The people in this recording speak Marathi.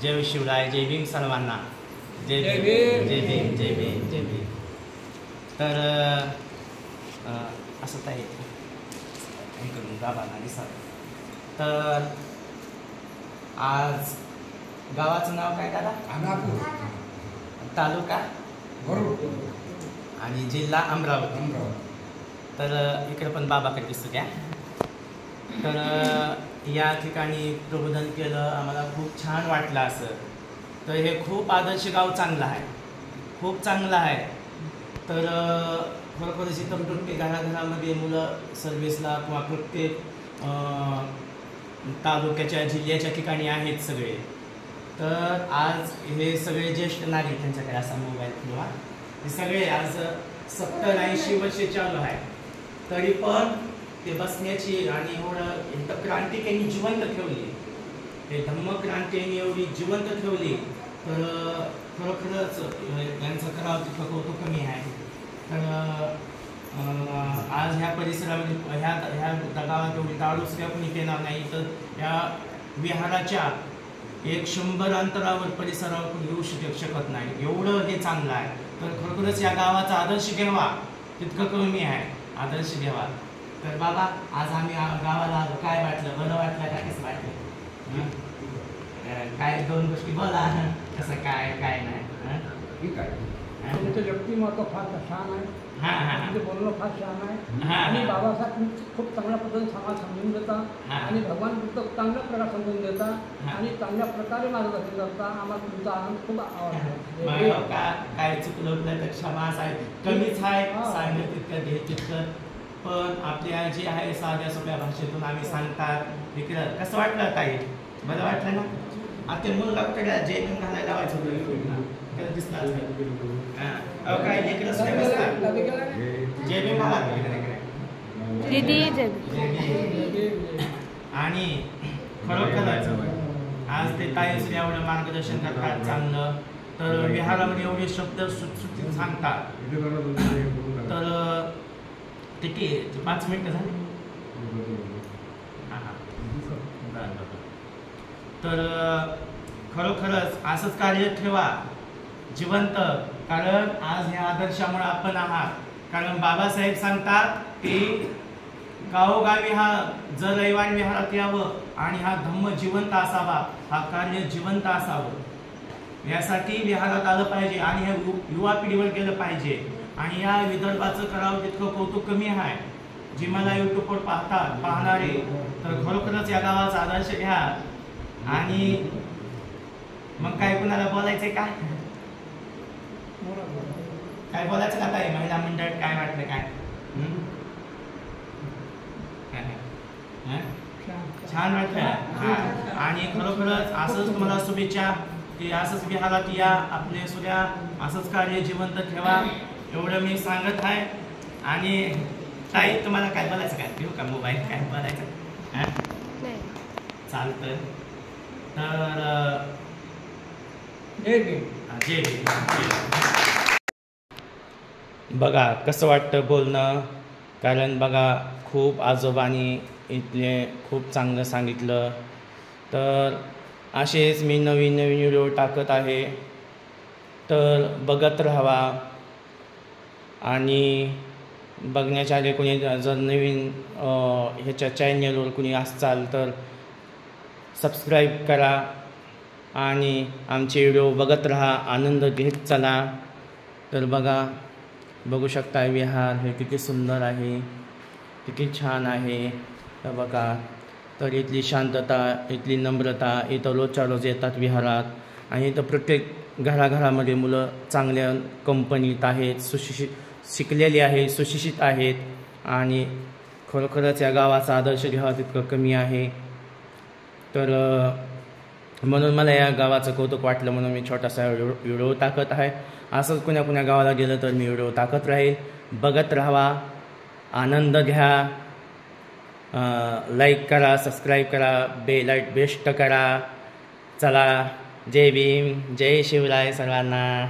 जय शिवराय, जय भीम सर्वांना. जय भीम, जय भीम, जय भीम, जय भीम. तर असं काही करून गावाला दिसा. तर आज गावाचं नाव काय दादा? खानापूर, तालुका वरुड आणि जिल्हा अमरावती. तर इकडे पण बाबाकडे दिसतो क्या. तर या ठिकाणी प्रबोधन केलं, आम्हाला खूप छान वाटलं. असं तर हे खूप आदर्श गाव चांगलं आहे, खूप चांगलं आहे. तर खरोखरच इथं प्रत्येक घराघरामध्ये मुलं सर्व्हिसला किंवा प्रत्येक तालुक्याच्या जिल्ह्याच्या ठिकाणी आहेत सगळे. तर आज हे सगळे ज्येष्ठ नागरिक, त्यांच्याकडे असा मोबाईल किंवा हे सगळे आज 70-80 वर्षे चालू आहे, तरी पण ते बसण्याची आणि एवढं क्रांती त्यांनी जिवंत ठेवली, ते धम्मक्रांतीने एवढी जिवंत ठेवली. तर खरोखरच यांचं करावं तितकं कौतुक कमी आहे. तर आज ह्या परिसरामध्ये ह्या गावात एवढी दारू सुद्धा कोणी पेणार नाही. तर या विहाराच्या 100 अंतरावर परिसरावर कोणी येऊ शकत नाही, एवढं हे चांगलं आहे. तर खरोखरच या गावाचा आदर्श घ्यावा, तितकं कमी आहे, आदर्श घ्यावा. तर बाबा, आज आम्ही गावाला काय वाटलं, बरं वाटलं का कसं वाटलं? काय 2 गोष्टी बोला, कसं काय काय नाही. ठीक आहे. तुमचं व्यक्तिमत्व फार छान आहे. तुमचं बोलणं फार छान आहे आणि बाबासाहेब खूप चांगल्या पद्धतीने समाज समजून देता आणि भगवान बुद्ध चांगल्या प्रकारे समजून देता आणि चांगल्या प्रकारे मार्गदर्शन करता. आम्हाला तुमचा आनंद खूप आवडला. काय चुकलं तर क्षमा आहे, कमीच आहे, सांगेल तितकं घे तितकं. पण आपल्या जे आहे साध्या सोप्या भाषेतून आम्ही सांगतात इकडं. कसं वाटलं ताई? बरं वाटलं ना? आता मुलगा कडे जय भीम घालायला लावायचं होतं, दिसणार काय इकडं जय भीम घाला आणि खरोखरच आज ते ताई एवढं मार्गदर्शन करतात चांगलं. तर विहारामध्ये एवढे शब्द सुटसुटीत सांगतात. तर किती 5 मिनिटं झाली. तर खरोखरच असंच कार्य ठेवा जिवंत, कारण आज ह्या आदर्शामुळे आपण आहात. कारण बाबासाहेब सांगतात की गावोगावी हा जर रविवार विहारात यावं आणि हा धम्म जिवंत असावा, हा कार्य जिवंत असावं, यासाठी विहारात आलं पाहिजे आणि हे युवा पिढीवर गेलं पाहिजे. आणि या विदर्भाचं करावं तितकं कौतुक कमी आहे. जी मला युट्यूबवर पाहणारे, तर खरोखरच या गावाचा आदर्श घ्या. आणि मग काय कुणाला बोलायचंय का? काय बोलायचं का ताई? महिला मंडळ काय वाटलं काय? छान वाटलं. आणि खरोखरच असंच तुम्हाला शुभेच्छा की असंच विहारात या, आपले सुद्धा असंच कार्य जिवंत ठेवा, एवढं मी सांगत आहे. आणि ताई, तुम्हाला काय बोलायचं काय? घेऊ का मोबाईल? काय बोलायचं? चालतं. तर जय भीम. जय भीम. बघा कसं वाटतं बोलणं. कारण बघा, खूप आजोबांनी इथले खूप चांगलं सांगितलं. तर असेच मी नवीन व्हिडिओ टाकत आहे, तर बघत राहावा. आणि बघण्याच्या आधी कोणी जर नवीन ह्याच्या चॅनलवर कोणी असाल तर सबस्क्राईब करा आणि आमचे व्हिडिओ बघत राहा, आनंद घेत चला. तर बघू शकता विहार हे किती सुंदर आहे, किती छान आहे. तर बघा, तर इथली शांतता, इथली नम्रता, इथं रोजच्या रोज येतात विहारात. आणि इथं प्रत्येक घराघरामध्ये मुलं चांगल्या कंपनीत आहेत, शिकलेली आहेत, सुशिक्षित आहेत. आणि खरोखरच या गावाचा आदर्श घ्यावा तितकं कमी आहे. तर म्हणून मला या गावाचं कौतुक वाटलं, म्हणून मी छोटासा व्हिडिओ टाकत आहे. असंच कुण्या गावाला गेलं तर मी व्हिडिओ टाकत राहील. बघत राहावा, आनंद घ्या, लाईक करा, सबस्क्राईब करा, बेलाईट बेस्ट करा. चला, जय भीम, जय शिवराय सर्वांना.